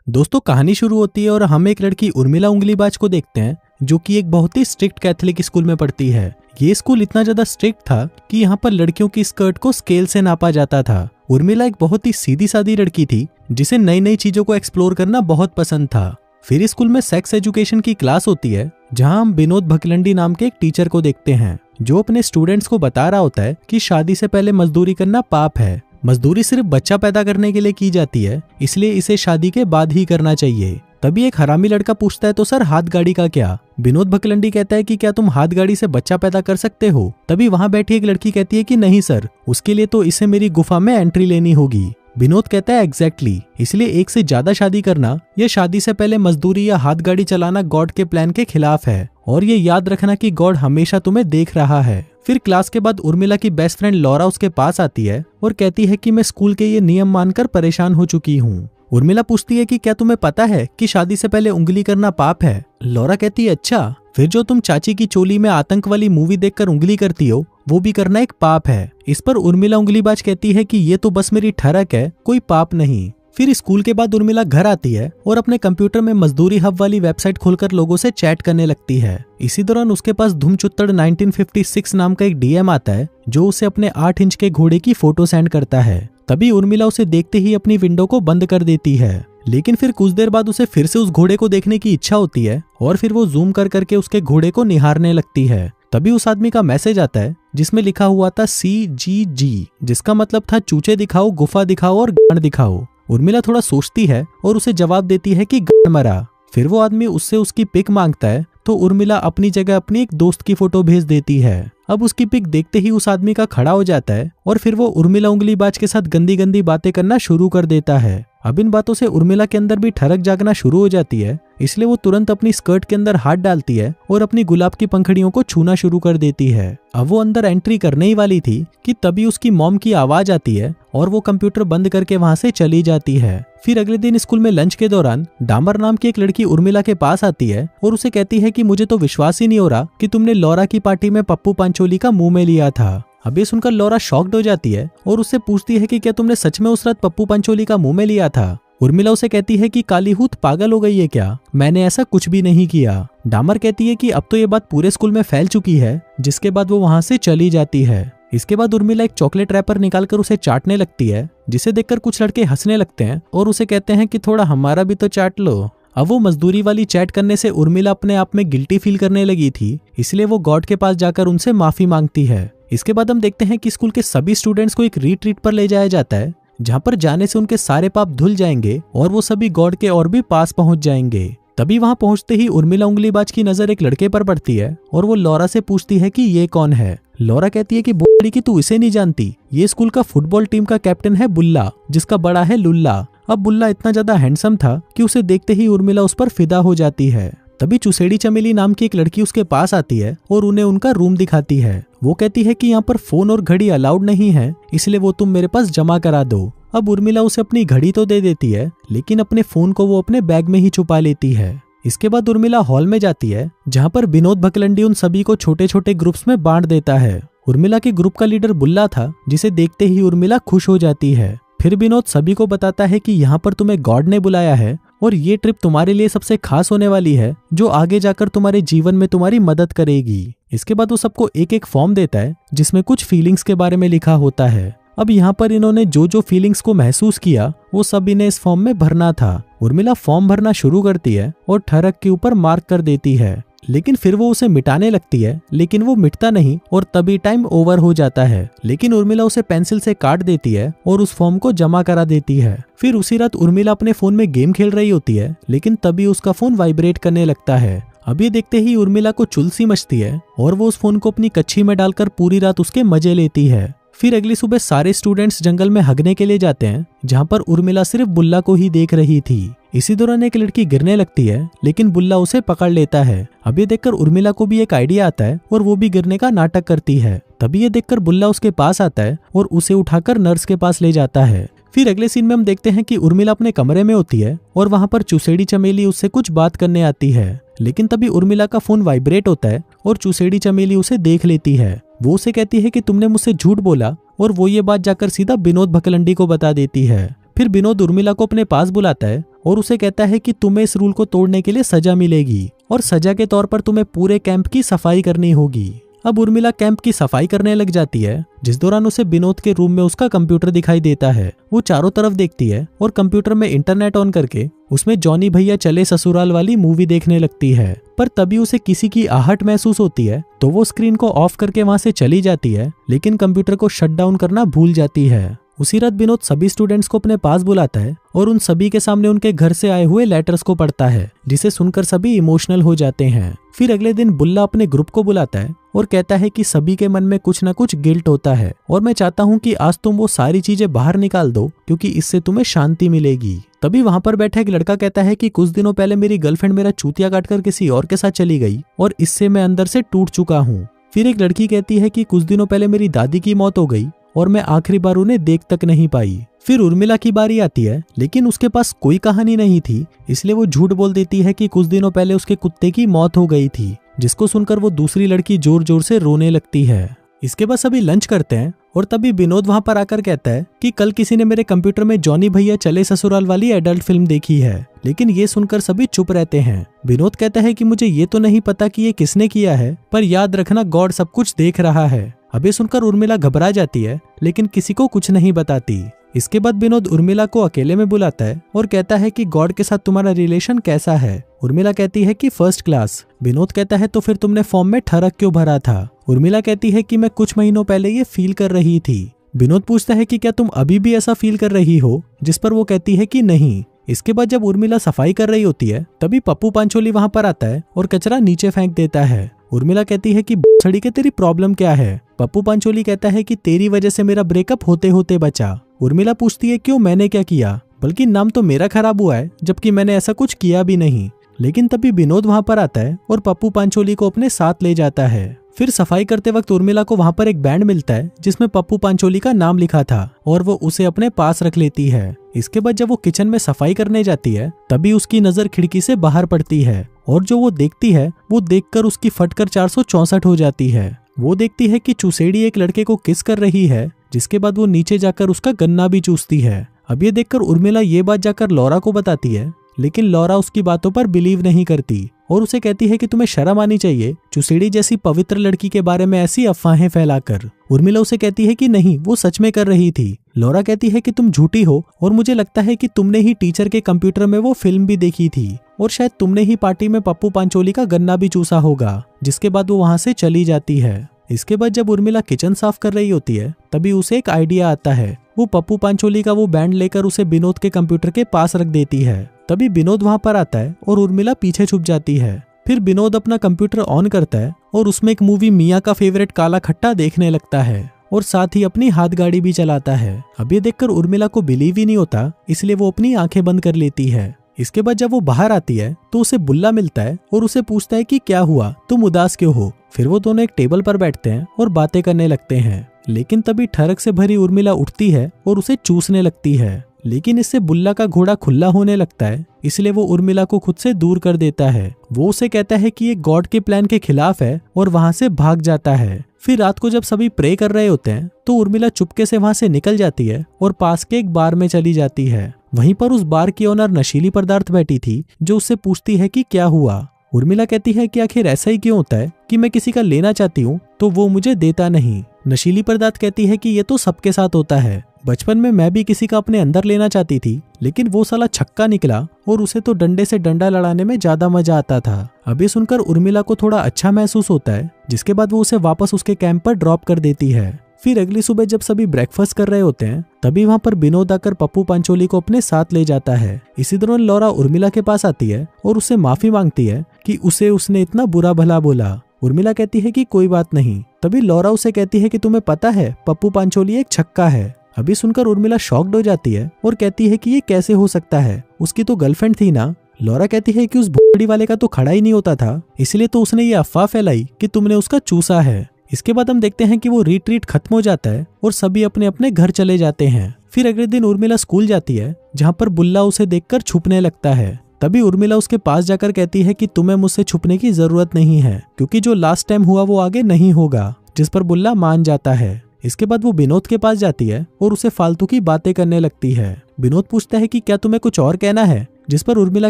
दोस्तों कहानी शुरू होती है और हम एक लड़की उर्मिला उंगलीबाज को देखते हैं जो कि एक बहुत ही स्ट्रिक्ट कैथोलिक स्कूल में पढ़ती है। ये स्कूल इतना ज्यादा स्ट्रिक्ट था कि यहाँ पर लड़कियों की स्कर्ट को स्केल से नापा जाता था। उर्मिला एक बहुत ही सीधी सादी लड़की थी जिसे नई नई चीजों को एक्सप्लोर करना बहुत पसंद था। फिर स्कूल में सेक्स एजुकेशन की क्लास होती है जहाँ हम विनोद भकलंडी नाम के एक टीचर को देखते हैं जो अपने स्टूडेंट्स को बता रहा होता है कि शादी से पहले मजदूरी करना पाप है। मजदूरी सिर्फ बच्चा पैदा करने के लिए की जाती है, इसलिए इसे शादी के बाद ही करना चाहिए। तभी एक हरामी लड़का पूछता है तो सर हाथ गाड़ी का क्या? विनोद भकलंडी कहता है कि क्या तुम हाथ गाड़ी से बच्चा पैदा कर सकते हो? तभी वहां बैठी एक लड़की कहती है कि नहीं सर, उसके लिए तो इसे मेरी गुफा में एंट्री लेनी होगी। विनोद कहता है एग्जैक्टली, इसलिए एक से ज्यादा शादी करना या शादी से पहले मजदूरी या हाथ गाड़ी चलाना गॉड के प्लान के खिलाफ है और ये याद रखना कि गॉड हमेशा तुम्हें देख रहा है। फिर क्लास के बाद उर्मिला की बेस्ट फ्रेंड लौरा उसके पास आती है और कहती है कि मैं स्कूल के ये नियम मानकर परेशान हो चुकी हूँ। उर्मिला पूछती है कि क्या तुम्हें पता है कि शादी से पहले उंगली करना पाप है? लौरा कहती है अच्छा, फिर जो तुम चाची की चोली में आतंक वाली मूवी देखकर उंगली करती हो वो भी करना एक पाप है। इस पर उर्मिला उंगलीबाज कहती है कि ये तो बस मेरी ठरक है, कोई पाप नहीं। फिर स्कूल के बाद उर्मिला घर आती है और अपने कंप्यूटर में मजदूरी हब वाली वेबसाइट खोलकर लोगों से चैट करने लगती है। इसी दौरान उसके पास धूमचुत्तड़ 1956 नाम का एक डीएम आता है जो उसे अपने 8 इंच के घोड़े की फोटो सेंड करता है। तभी उर्मिला उसे देखते ही अपनी विंडो को बंद कर देती है, लेकिन फिर कुछ देर बाद उसे फिर से उस घोड़े को देखने की इच्छा होती है और फिर वो जूम कर करके उसके घोड़े को निहारने लगती है। तभी उस आदमी का मैसेज आता है जिसमें लिखा हुआ था CGG, जिसका मतलब था चूचे दिखाओ, गुफा दिखाओ और गण दिखाओ। उर्मिला थोड़ा सोचती है और उसे जवाब देती है कि गण मरा। फिर वो आदमी उससे उसकी पिक मांगता है तो उर्मिला अपनी जगह अपनी एक दोस्त की फोटो भेज देती है। अब उसकी पिक देखते ही उस आदमी का खड़ा हो जाता है और फिर वो उर्मिला उंगलीबाज के साथ गंदी गंदी बातें करना शुरू कर देता है। अब इन बातों से उर्मिला के अंदर भी ठरक जागना शुरू हो जाती है, इसलिए वो तुरंत अपनी स्कर्ट के अंदर हाथ डालती है और अपनी गुलाब की पंखड़ियों को छूना शुरू कर देती है। अब वो अंदर एंट्री करने ही वाली थी कि तभी उसकी मॉम की आवाज आती है और वो कंप्यूटर बंद करके वहां से चली जाती है। फिर अगले दिन स्कूल में लंच के दौरान डामर नाम की एक लड़की उर्मिला के पास आती है और उसे कहती है कि मुझे तो विश्वास ही नहीं हो रहा कि तुमने लौरा की पार्टी में पप्पू पांचोली का मुंह में लिया था। अब ये सुनकर लौरा शॉक्ड हो जाती है और उससे पूछती है कि क्या तुमने सच में उस रात पप्पू पंचोली का मुंह में लिया था? उर्मिला उसे कहती है कि काली हूत पागल हो गई है क्या, मैंने ऐसा कुछ भी नहीं किया। डामर कहती है कि अब तो ये बात पूरे स्कूल में फैल चुकी है, जिसके बाद वो वहां से चली जाती है। इसके बाद उर्मिला एक चॉकलेट रैपर निकालकर उसे चाटने लगती है, जिसे देखकर कुछ लड़के हंसने लगते हैं और उसे कहते हैं कि थोड़ा हमारा भी तो चाट लो। अब वो मजदूरी वाली चैट करने से उर्मिला अपने आप में गिल्टी फील करने लगी थी, इसलिए वो गॉड के पास जाकर उनसे माफी मांगती है। इसके बाद हम देखते हैं कि स्कूल के सभी स्टूडेंट्स को एक रिट्रीट पर ले जाया जाता है जहाँ पर जाने से उनके सारे पाप धुल जाएंगे और वो सभी गॉड के और भी पास पहुंच जाएंगे। तभी वहां पहुंचते ही उर्मिला उंगलीबाज की नजर एक लड़के पर पड़ती है और वो लौरा से पूछती है कि ये कौन है। लौरा कहती है कि बोली कि तू इसे नहीं जानती, ये स्कूल का फुटबॉल टीम का कैप्टन है बुल्ला, जिसका बड़ा है लुल्ला। अब बुल्ला इतना ज्यादा हैंडसम था कि उसे देखते ही उर्मिला उस पर फिदा हो जाती है। तभी चुसेड़ी चमेली नाम की एक लड़की उसके पास आती है और उन्हें उनका रूम दिखाती है। वो कहती है कि यहाँ पर फोन और घड़ी अलाउड नहीं है, इसलिए वो तुम मेरे पास जमा करा दो। अब उर्मिला उसे अपनी घड़ी तो दे देती है, लेकिन अपने फोन को वो अपने बैग में ही छुपा लेती है। इसके बाद उर्मिला हॉल में जाती है जहाँ पर विनोद भकलंडी उन सभी को छोटे छोटे ग्रुप्स में बांट देता है। उर्मिला के ग्रुप का लीडर बुल्ला था, जिसे देखते ही उर्मिला खुश हो जाती है। फिर विनोद सभी को बताता है कि यहाँ पर तुम्हें गॉड ने बुलाया है और ये ट्रिप तुम्हारे लिए सबसे खास होने वाली है, जो आगे जाकर तुम्हारे जीवन में तुम्हारी मदद करेगी। इसके बाद वो सबको एक एक फॉर्म देता है जिसमें कुछ फीलिंग्स के बारे में लिखा होता है। अब यहाँ पर इन्होंने जो जो फीलिंग्स को महसूस किया वो सब इन्हें इस फॉर्म में भरना था। उर्मिला फॉर्म भरना शुरू करती है और ठरक के ऊपर मार्क कर देती है, लेकिन फिर वो उसे मिटाने लगती है, लेकिन वो मिटता नहीं और तभी टाइम ओवर हो जाता है। लेकिन उर्मिला उसे पेंसिल से काट देती है और उस फॉर्म को जमा करा देती है। फिर उसी रात उर्मिला अपने फोन में गेम खेल रही होती है, लेकिन तभी उसका फोन वाइब्रेट करने लगता है। अब ये देखते ही उर्मिला को चुलसी मचती है और वो उस फोन को अपनी कच्छी में डालकर पूरी रात उसके मजे लेती है। फिर अगली सुबह सारे स्टूडेंट्स जंगल में हगने के लिए जाते हैं, जहाँ पर उर्मिला सिर्फ बुल्ला को ही देख रही थी। इसी दौरान एक लड़की गिरने लगती है, लेकिन बुल्ला उसे पकड़ लेता है। अब ये देखकर उर्मिला को भी एक आइडिया आता है और वो भी गिरने का नाटक करती है। तभी ये देखकर बुल्ला उसके पास आता है और उसे उठाकर नर्स के पास ले जाता है। फिर अगले सीन में हम देखते हैं कि उर्मिला अपने कमरे में होती है और वहां पर चुसेड़ी चमेली उससे कुछ बात करने आती है, लेकिन तभी उर्मिला का फोन वाइब्रेट होता है और चुसेड़ी चमेली उसे देख लेती है। वो उसे कहती है कि तुमने मुझसे झूठ बोला और वो ये बात जाकर सीधा विनोद भकलंडी को बता देती है। फिर विनोद उर्मिला को अपने पास बुलाता है और उसे कहता है कि तुम्हें इस रूल को तोड़ने के लिए सजा मिलेगी और सजा के तौर पर तुम्हें पूरे कैंप की सफाई करनी होगी। अब उर्मिला कैंप की सफाई करने लग जाती है, जिस दौरान उसे विनोद के रूम में उसका कंप्यूटर दिखाई देता है। वो चारों तरफ देखती है और कंप्यूटर में इंटरनेट ऑन करके उसमें जॉनी भैया चले ससुराल वाली मूवी देखने लगती है। पर तभी उसे किसी की आहट महसूस होती है, तो वो स्क्रीन को ऑफ करके वहां से चली जाती है, लेकिन कंप्यूटर को शट डाउन करना भूल जाती है। उसी रात विनोद सभी स्टूडेंट्स को अपने पास बुलाता है और उन सभी के सामने उनके घर से आए हुए लेटर्स को पढ़ता है, जिसे सुनकर सभी इमोशनल हो जाते हैं। फिर अगले दिन बुल्ला अपने ग्रुप को बुलाता है और कहता है कि सभी के मन में कुछ न कुछ गिल्ट होता है और मैं चाहता हूँ कि आज तुम वो सारी चीजें बाहर निकाल दो, क्योंकि इससे तुम्हें शांति मिलेगी। तभी वहां पर बैठा एक लड़का कहता है कि कुछ दिनों पहले मेरी गर्लफ्रेंड मेरा चूतिया काटकर किसी और के साथ चली गई और इससे मैं अंदर से टूट चुका हूँ। फिर एक लड़की कहती है कि कुछ दिनों पहले मेरी दादी की मौत हो गई और मैं आखिरी बार उन्हें देख तक नहीं पाई। फिर उर्मिला की बारी आती है, लेकिन उसके पास कोई कहानी नहीं थी, इसलिए वो झूठ बोल देती है कि कुछ दिनों पहले उसके कुत्ते की मौत हो गई थी, जिसको सुनकर वो दूसरी लड़की जोर जोर से रोने लगती है। इसके बाद सभी लंच करते हैं और तभी विनोद वहां पर आकर कहता है कि कल किसी ने मेरे कंप्यूटर में जॉनी भैया चले ससुराल वाली एडल्ट फिल्म देखी है, लेकिन ये सुनकर सभी चुप रहते हैं। विनोद कहता है कि मुझे ये तो नहीं पता कि ये किसने किया है, पर याद रखना गॉड सब कुछ देख रहा है। अब ये सुनकर उर्मिला घबरा जाती है, लेकिन किसी को कुछ नहीं बताती। इसके बाद विनोद उर्मिला को अकेले में बुलाता है और कहता है कि गॉड के साथ तुम्हारा रिलेशन कैसा है। उर्मिला कहती है कि फर्स्ट क्लास। विनोद कहता है तो फिर तुमने फॉर्म में ठरक क्यों भरा था। उर्मिला कहती है कि मैं कुछ महीनों पहले ये फील कर रही थी। विनोद पूछता है कि क्या तुम अभी भी ऐसा फील कर रही हो, जिस पर वो कहती है कि नहीं। इसके बाद जब उर्मिला सफाई कर रही होती है, तभी पप्पू पांचोली वहां पर आता है और कचरा नीचे फेंक देता है। उर्मिला कहती है कि छड़ी के तेरी प्रॉब्लम क्या है। पप्पू पांचोली कहता है कि तेरी वजह से मेरा ब्रेकअप होते होते बचा। उर्मिला पूछती है क्यों, मैंने क्या किया, बल्कि नाम तो मेरा खराब हुआ है, जबकि मैंने ऐसा कुछ किया भी नहीं। लेकिन तभी विनोद वहां पर आता है और पप्पू पांचोली को अपने साथ ले जाता है। फिर सफाई करते वक्त उर्मिला को वहां पर एक बैंड मिलता है जिसमें पप्पू पांचोली का नाम लिखा था और वो उसे अपने पास रख लेती है। इसके बाद जब वो किचन में सफाई करने जाती है, तभी उसकी नजर खिड़की से बाहर पड़ती है और जो वो देखती है वो देखकर उसकी फटकर 464 हो जाती है। वो देखती है कि चूसेड़ी एक लड़के को किस कर रही है, जिसके बाद वो नीचे जाकर उसका गन्ना भी चूसती है। अब ये देखकर उर्मिला ये बात जाकर लौरा को बताती है, लेकिन लौरा उसकी बातों पर बिलीव नहीं करती और उसे कहती है कि तुम्हें शर्म आनी चाहिए चुसेड़ी जैसी पवित्र लड़की के बारे में ऐसी अफवाहें फैलाकर। उर्मिला उसे कहती है कि नहीं, वो सच में कर रही थी। लौरा कहती है कि तुम झूठी हो और मुझे लगता है कि तुमने ही टीचर के कंप्यूटर में वो फिल्म भी देखी थी और शायद तुमने ही पार्टी में पप्पू पांचोली का गन्ना भी चूसा होगा। जिसके बाद वो वहां से चली जाती है। इसके बाद जब उर्मिला किचन साफ कर रही होती है, तभी उसे एक आइडिया आता है। वो पप्पू पांचोली का वो बैंड लेकर उसे विनोद के कंप्यूटर के पास रख देती है। तभी विनोद वहां पर आता है और उर्मिला पीछे छुप जाती है। फिर विनोद अपना कंप्यूटर ऑन करता है और उसमें एक मूवी मिया का फेवरेट काला खट्टा देखने लगता है और साथ ही अपनी हाथ गाड़ी भी चलाता है। अब ये देखकर उर्मिला को बिलीव ही नहीं होता, इसलिए वो अपनी आंखें बंद कर लेती है। इसके बाद जब वो बाहर आती है तो उसे बुल्ला मिलता है और उसे पूछता है कि क्या हुआ, तुम उदास क्यों हो। फिर वो दोनों एक टेबल पर बैठते हैं और बातें करने लगते हैं, लेकिन तभी ठरक से भरी उर्मिला उठती है और उसे चूसने लगती है। लेकिन इससे बुल्ला का घोड़ा खुला होने लगता है, इसलिए वो उर्मिला को खुद से दूर कर देता है। वो उसे कहता है कि ये गॉड के प्लान के खिलाफ है और वहां से भाग जाता है। फिर रात को जब सभी प्रे कर रहे होते हैं तो उर्मिला चुपके से वहां से निकल जाती है और पास के एक बार में चली जाती है। वहीं पर उस बार की ओनर नशीली पदार्थ बैठी थी, जो उससे पूछती है कि क्या हुआ। उर्मिला कहती है कि आखिर ऐसा ही क्यों होता है कि मैं किसी का लेना चाहती हूँ तो वो मुझे देता नहीं। नशीली पदार्थ कहती है कि ये तो सबके साथ होता है। बचपन में मैं भी किसी का अपने अंदर लेना चाहती थी, लेकिन वो साला छक्का निकला और उसे तो डंडे से डंडा लड़ाने में ज्यादा मजा आता था। अब ये सुनकर उर्मिला को थोड़ा अच्छा महसूस होता है, जिसके बाद वो उसे वापस उसके कैंप पर ड्रॉप कर देती है। फिर अगली सुबह जब सभी ब्रेकफास्ट कर रहे होते हैं, तभी वहां पर विनोद आकर पप्पू पांचोली को अपने साथ ले जाता है। इसी दौरान लौरा उर्मिला के पास आती है और उससे माफी मांगती है कि उसने इतना बुरा भला बोला। उर्मिला कहती है कि कोई बात नहीं। तभी लौरा उसे कहती है कि तुम्हें पता है पप्पू पांचोली एक छक्का है। अभी सुनकर उर्मिला शॉक्ड हो जाती है और कहती है कि ये कैसे हो सकता है, उसकी तो गर्लफ्रेंड थी ना। लौरा कहती है कि उस भोड़ी वाले का तो खड़ा ही नहीं होता था, इसलिए तो उसने ये अफवाह फैलाई कि तुमने उसका चूसा है। इसके बाद हम देखते हैं कि वो रिट्रीट खत्म हो जाता है और सभी अपने अपने घर चले जाते हैं। फिर अगले दिन उर्मिला स्कूल जाती है, जहाँ पर बुल्ला उसे देखकर छुपने लगता है। तभी उर्मिला उसके पास जाकर कहती है कि तुम्हें मुझसे छुपने की जरूरत नहीं है, क्योंकि जो लास्ट टाइम हुआ वो आगे नहीं होगा, जिस पर बुल्ला मान जाता है। इसके बाद वो विनोद के पास जाती है और उसे फालतू की बातें करने लगती है। विनोद पूछता है कि क्या तुम्हें कुछ और कहना है, जिस पर उर्मिला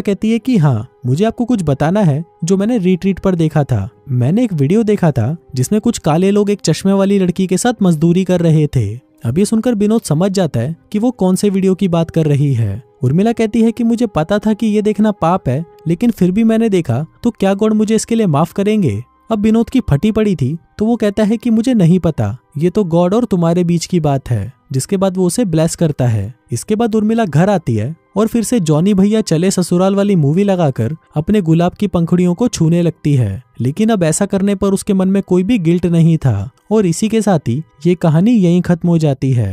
कहती है कि हाँ, मुझे आपको कुछ बताना है जो मैंने रीट्रीट पर देखा था। मैंने एक वीडियो देखा था जिसमें कुछ काले लोग एक चश्मे वाली लड़की के साथ मजदूरी कर रहे थे। अब ये सुनकर विनोद समझ जाता है कि वो कौन से वीडियो की बात कर रही है। उर्मिला कहती है कि मुझे पता था कि ये देखना पाप है, लेकिन फिर भी मैंने देखा, तो क्या गॉड मुझे इसके लिए माफ करेंगे। अब विनोद की फटी पड़ी थी तो वो कहता है कि मुझे नहीं पता, ये तो गॉड और तुम्हारे बीच की बात है। जिसके बाद वो उसे ब्लेस करता है। इसके बाद उर्मिला घर आती है और फिर से जॉनी भैया चले ससुराल वाली मूवी लगाकर अपने गुलाब की पंखुड़ियों को छूने लगती है। लेकिन अब ऐसा करने पर उसके मन में कोई भी गिल्ट नहीं था। और इसी के साथ ही ये कहानी यहीं खत्म हो जाती है।